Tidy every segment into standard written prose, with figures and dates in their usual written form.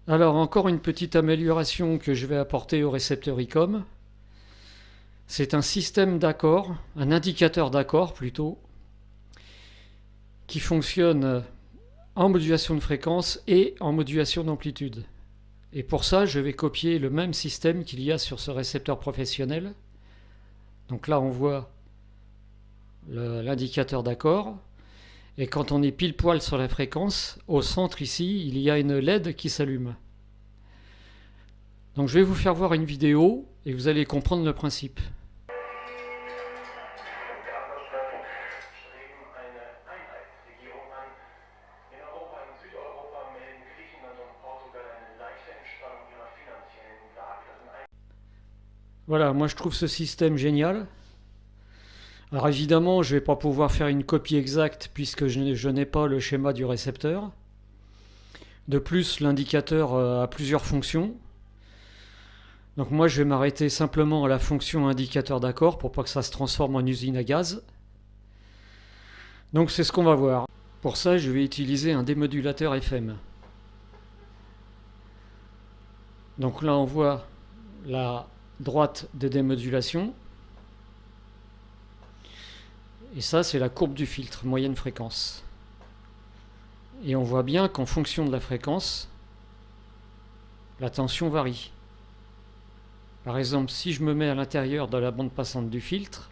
Alors encore une petite amélioration que je vais apporter au récepteur ICOM. C'est un système d'accord, un indicateur d'accord plutôt, qui fonctionne en modulation de fréquence et en modulation d'amplitude. Et pour ça, je vais copier le même système qu'il y a sur ce récepteur professionnel. Donc là, on voit l'indicateur d'accord. Et quand on est pile poil sur la fréquence, au centre ici, il y a une LED qui s'allume. Donc je vais vous faire voir une vidéo et vous allez comprendre le principe. Voilà, moi je trouve ce système génial. Alors évidemment, je ne vais pas pouvoir faire une copie exacte puisque je n'ai pas le schéma du récepteur. De plus, l'indicateur a plusieurs fonctions. Donc moi, je vais m'arrêter simplement à la fonction indicateur d'accord pour pas que ça se transforme en usine à gaz. Donc c'est ce qu'on va voir. Pour ça, je vais utiliser un démodulateur FM. Donc là, on voit la droite de démodulation. Et ça, c'est la courbe du filtre, moyenne fréquence. Et on voit bien qu'en fonction de la fréquence, la tension varie. Par exemple, si je me mets à l'intérieur de la bande passante du filtre,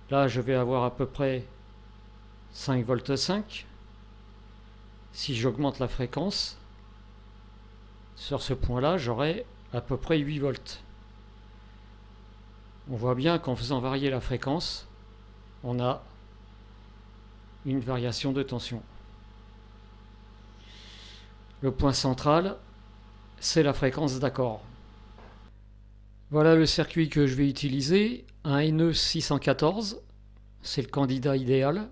là, je vais avoir à peu près 5 volts 5. Si j'augmente la fréquence, sur ce point-là, j'aurai à peu près 8 volts. On voit bien qu'en faisant varier la fréquence, on a une variation de tension. Le point central, c'est la fréquence d'accord. Voilà le circuit que je vais utiliser, un NE614, c'est le candidat idéal.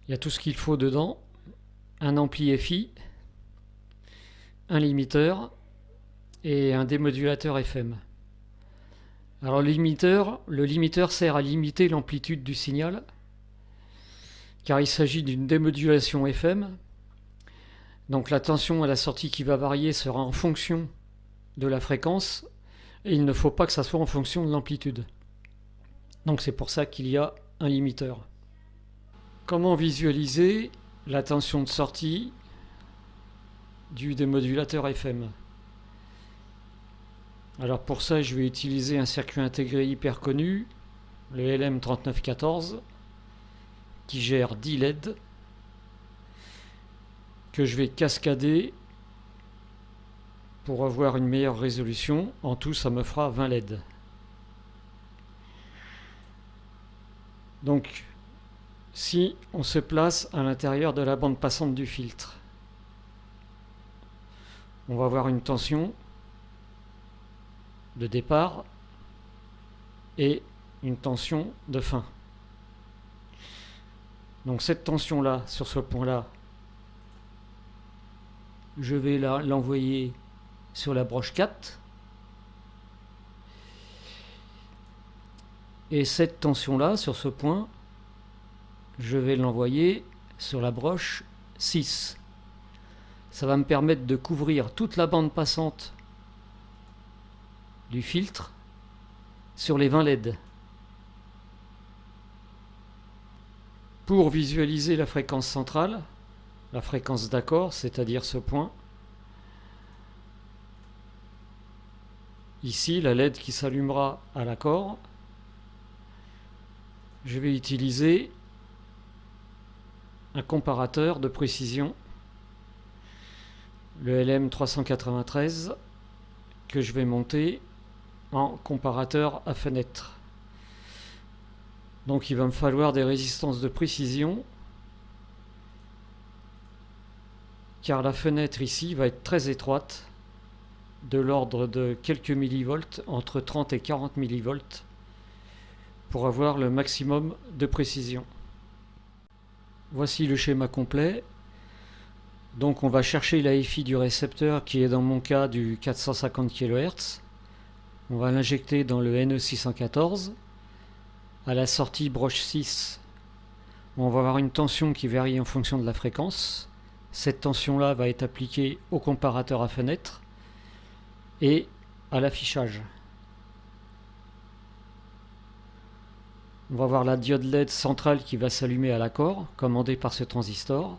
Il y a tout ce qu'il faut dedans, un ampli FI, un limiteur et un démodulateur FM. Alors le limiteur sert à limiter l'amplitude du signal, car il s'agit d'une démodulation FM. Donc la tension à la sortie qui va varier sera en fonction de la fréquence, et il ne faut pas que ça soit en fonction de l'amplitude. Donc c'est pour ça qu'il y a un limiteur. Comment visualiser la tension de sortie du démodulateur FM? Alors pour ça, je vais utiliser un circuit intégré hyper connu, le LM3914, qui gère 10 LED, que je vais cascader pour avoir une meilleure résolution. En tout, ça me fera 20 LED. Donc, si on se place à l'intérieur de la bande passante du filtre, on va avoir une tension de départ et une tension de fin. Donc cette tension-là, sur ce point-là, je vais l'envoyer sur la broche 4. Et cette tension-là, sur ce point, je vais l'envoyer sur la broche 6. Ça va me permettre de couvrir toute la bande passante du filtre sur les 20 LED. Pour visualiser la fréquence centrale, la fréquence d'accord, c'est-à-dire ce point, ici la LED qui s'allumera à l'accord, je vais utiliser un comparateur de précision, le LM393, que je vais monter en comparateur à fenêtre. Donc il va me falloir des résistances de précision, car la fenêtre ici va être très étroite, de l'ordre de quelques millivolts, entre 30 et 40 millivolts, pour avoir le maximum de précision. Voici le schéma complet. Donc on va chercher la FI du récepteur qui est dans mon cas du 450 kHz. On va l'injecter dans le NE614. À la sortie broche 6, on va avoir une tension qui varie en fonction de la fréquence. cette tension-là va être appliquée au comparateur à fenêtre et à l'affichage. On va voir la diode LED centrale qui va s'allumer à l'accord, commandée par ce transistor.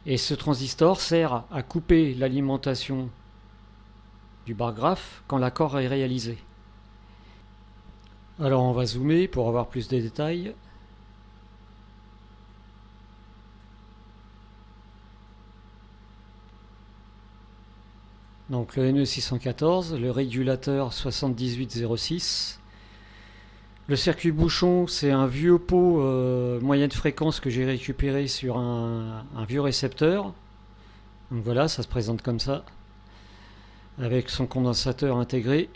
Et ce transistor sert à couper l'alimentation du bar graphe quand l'accord est réalisé. Alors on va zoomer pour avoir plus de détails. Donc le NE614, le régulateur 7806. Le circuit bouchon, c'est un vieux pot moyenne fréquence que j'ai récupéré sur un vieux récepteur. Donc voilà, ça se présente comme ça, avec son condensateur intégré.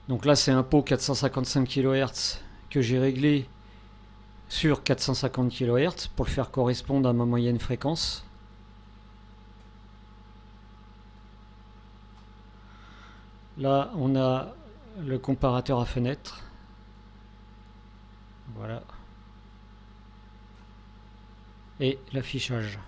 Donc là, c'est un pot 455 kHz que j'ai réglé sur 450 kHz pour le faire correspondre à ma moyenne fréquence. Là, on a le comparateur à fenêtre. Voilà. Et l'affichage.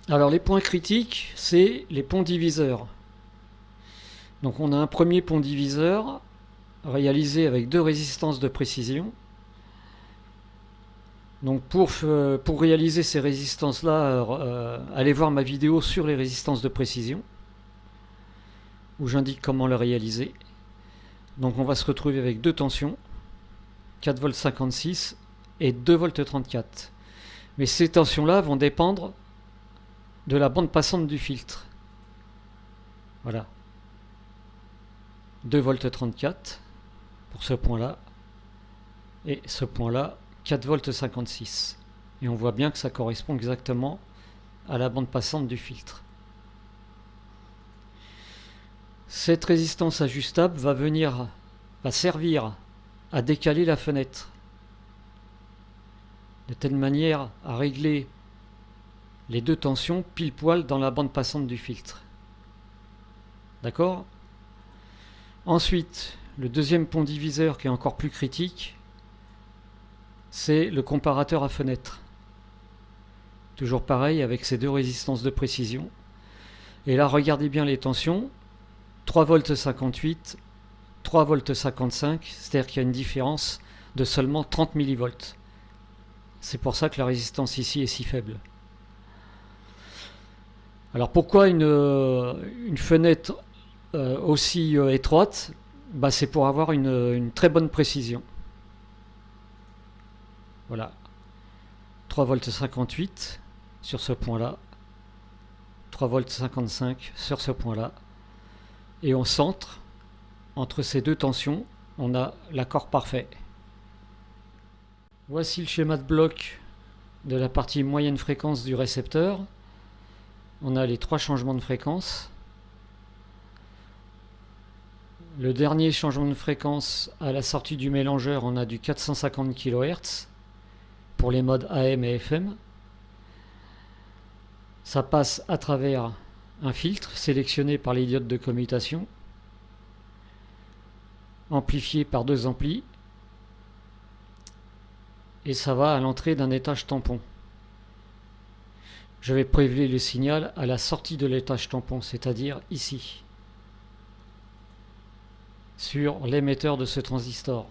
Alors les points critiques, c'est les ponts diviseurs. Donc on a un premier pont diviseur réalisé avec 2 résistances de précision. Donc pour réaliser ces résistances-là, allez voir ma vidéo sur les résistances de précision, où j'indique comment le réaliser. Donc on va se retrouver avec 2 tensions, 4,56 V et 2,34 V. Mais ces tensions-là vont dépendre de la bande passante du filtre. Voilà. 2,34 V pour ce point-là. Et ce point-là, 4,56 V. Et on voit bien que ça correspond exactement à la bande passante du filtre. Cette résistance ajustable va servir à décaler la fenêtre de telle manière à régler les 2 tensions pile poil dans la bande passante du filtre. D'accord ? Ensuite, le deuxième pont diviseur qui est encore plus critique, c'est le comparateur à fenêtre. Toujours pareil avec ces 2 résistances de précision. Et là, regardez bien les tensions. 3,58 V, 3,55 V, c'est-à-dire qu'il y a une différence de seulement 30 mV. C'est pour ça que la résistance ici est si faible. Alors pourquoi une fenêtre aussi étroite ? C'est pour avoir une très bonne précision. Voilà. 3,58 V sur ce point-là. 3,55 V sur ce point-là. Et au centre, entre ces 2 tensions, on a l'accord parfait. Voici le schéma de bloc de la partie moyenne fréquence du récepteur. On a les 3 changements de fréquence. Le dernier changement de fréquence à la sortie du mélangeur, on a du 450 kHz pour les modes AM et FM. Ça passe à travers un filtre sélectionné par les diodes de commutation, amplifié par 2 amplis, et ça va à l'entrée d'un étage tampon. Je vais prélever le signal à la sortie de l'étage tampon, c'est-à-dire ici, sur l'émetteur de ce transistor.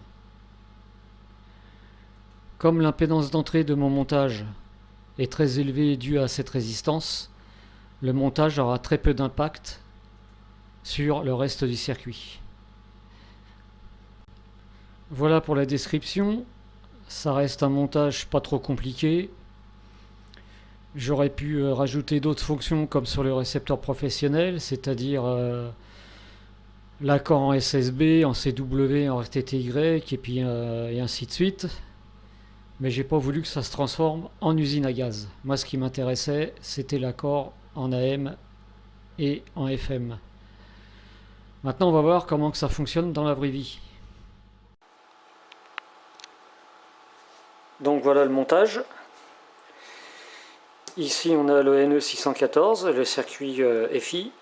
Comme l'impédance d'entrée de mon montage est très élevée due à cette résistance, le montage aura très peu d'impact sur le reste du circuit. Voilà pour la description. Ça reste un montage pas trop compliqué. J'aurais pu rajouter d'autres fonctions comme sur le récepteur professionnel, c'est-à-dire l'accord en SSB, en CW, en RTTY, et puis et ainsi de suite. mais j'ai pas voulu que ça se transforme en usine à gaz. Moi, ce qui m'intéressait, c'était l'accord en AM et en FM. Maintenant, on va voir comment que ça fonctionne dans la vraie vie. Donc voilà le montage. Ici, on a le NE614, le circuit FI,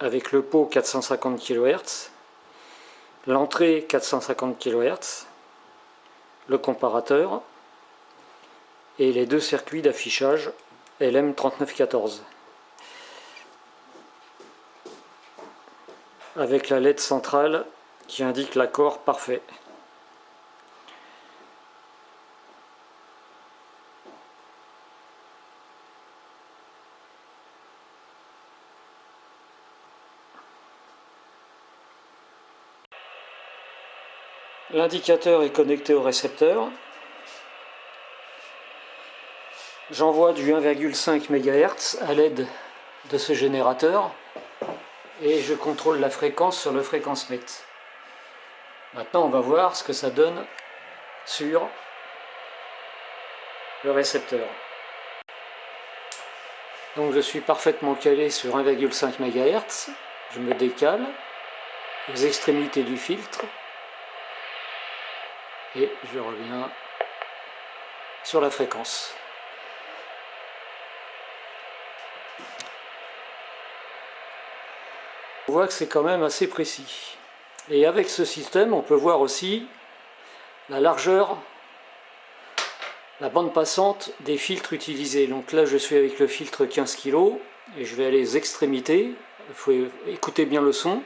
avec le pot 450 kHz, l'entrée 450 kHz, le comparateur, et les deux circuits d'affichage LM3914. Avec la LED centrale qui indique l'accord parfait. L'indicateur est connecté au récepteur. J'envoie du 1,5 MHz à l'aide de ce générateur et je contrôle la fréquence sur le fréquence-mètre. Maintenant, on va voir ce que ça donne sur le récepteur. Donc je suis parfaitement calé sur 1,5 MHz. Je me décale aux extrémités du filtre et je reviens sur la fréquence. On voit que c'est quand même assez précis. Et avec ce système, on peut voir aussi la largeur, la bande passante des filtres utilisés. Donc là, je suis avec le filtre 15 kg et je vais aller aux extrémités. Il faut écouter bien le son.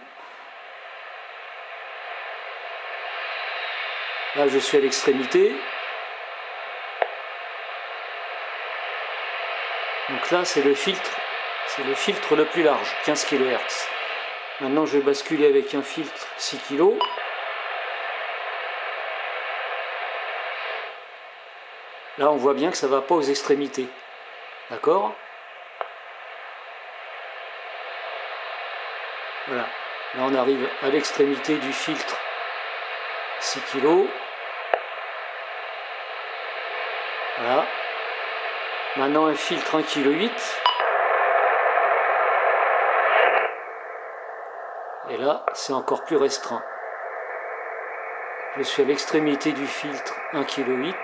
Là, je suis à l'extrémité. Donc là, c'est le filtre le plus large, 15 kHz. Maintenant, je vais basculer avec un filtre 6 kg. Là, on voit bien que ça ne va pas aux extrémités. D'accord? Voilà. Là, on arrive à l'extrémité du filtre 6 kg. Voilà. Maintenant, un filtre 1,8 kg. Et là, c'est encore plus restreint. Je suis à l'extrémité du filtre 1,8 kg.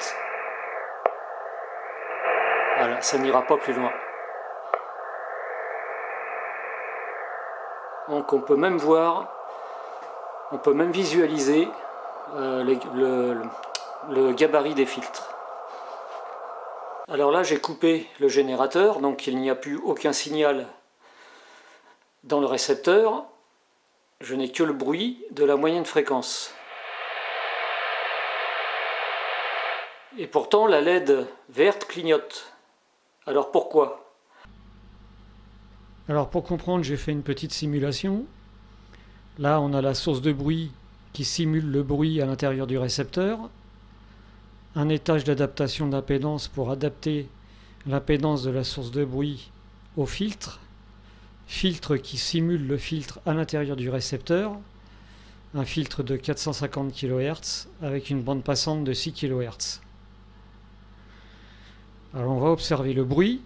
Voilà, ça n'ira pas plus loin. Donc on peut même voir, on peut même visualiser le gabarit des filtres. Alors là, j'ai coupé le générateur, donc il n'y a plus aucun signal dans le récepteur. Je n'ai que le bruit de la moyenne fréquence. Et pourtant, la LED verte clignote. Alors pourquoi? Alors pour comprendre, j'ai fait une petite simulation. Là, on a la source de bruit qui simule le bruit à l'intérieur du récepteur. Un étage d'adaptation d'impédance pour adapter l'impédance de la source de bruit au filtre. Filtre qui simule le filtre à l'intérieur du récepteur. Un filtre de 450 kHz avec une bande passante de 6 kHz. Alors on va observer le bruit.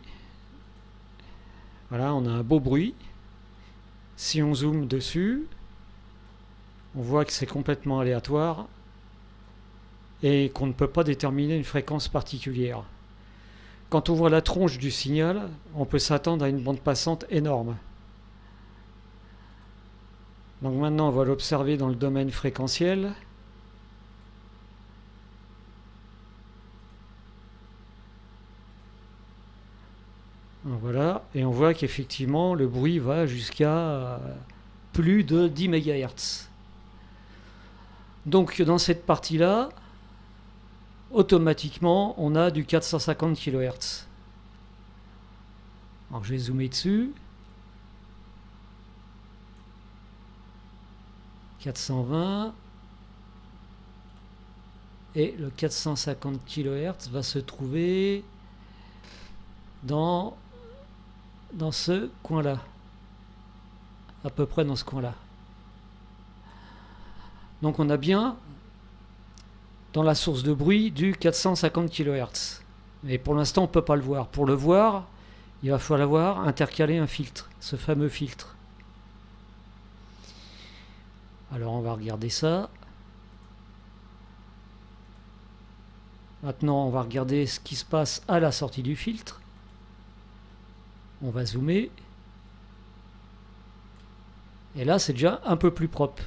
Voilà, on a un beau bruit. Si on zoome dessus, on voit que c'est complètement aléatoire et qu'on ne peut pas déterminer une fréquence particulière. Quand on voit la tronche du signal, on peut s'attendre à une bande passante énorme. Donc maintenant, on va l'observer dans le domaine fréquentiel. Voilà, et on voit qu'effectivement, le bruit va jusqu'à plus de 10 MHz. Donc dans cette partie-là, automatiquement, on a du 450 kHz. Alors je vais zoomer dessus. 420. Et le 450 kHz va se trouver dans ce coin-là. À peu près dans ce coin-là. Donc on a bien dans la source de bruit du 450 kHz. Mais pour l'instant, on ne peut pas le voir. Pour le voir, il va falloir intercaler un filtre, ce fameux filtre. Alors on va regarder ça. Maintenant, on va regarder ce qui se passe à la sortie du filtre. On va zoomer. Et là, c'est déjà un peu plus propre.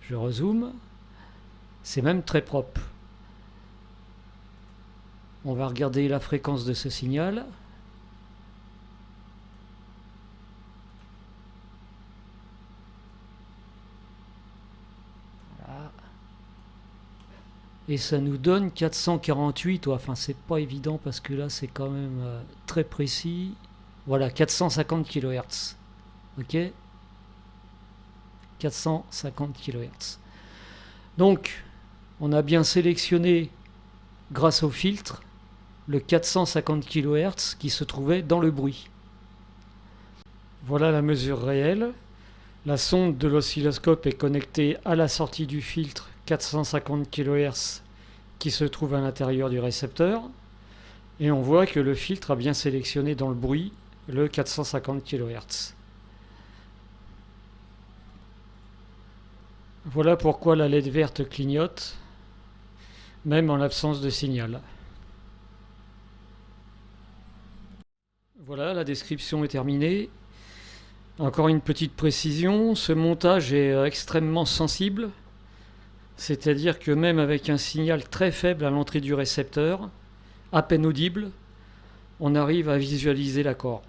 Je rezoome. C'est même très propre. On va regarder la fréquence de ce signal. Voilà. Et ça nous donne 448. Enfin, c'est pas évident parce que là, c'est quand même très précis. Voilà, 450 kHz. Ok ? 450 kHz. Donc, on a bien sélectionné, grâce au filtre, le 450 kHz qui se trouvait dans le bruit. Voilà la mesure réelle. La sonde de l'oscilloscope est connectée à la sortie du filtre 450 kHz qui se trouve à l'intérieur du récepteur. Et on voit que le filtre a bien sélectionné dans le bruit le 450 kHz. Voilà pourquoi la LED verte clignote, même en l'absence de signal. Voilà, la description est terminée. Encore une petite précision, ce montage est extrêmement sensible, c'est-à-dire que même avec un signal très faible à l'entrée du récepteur, à peine audible, on arrive à visualiser l'accord.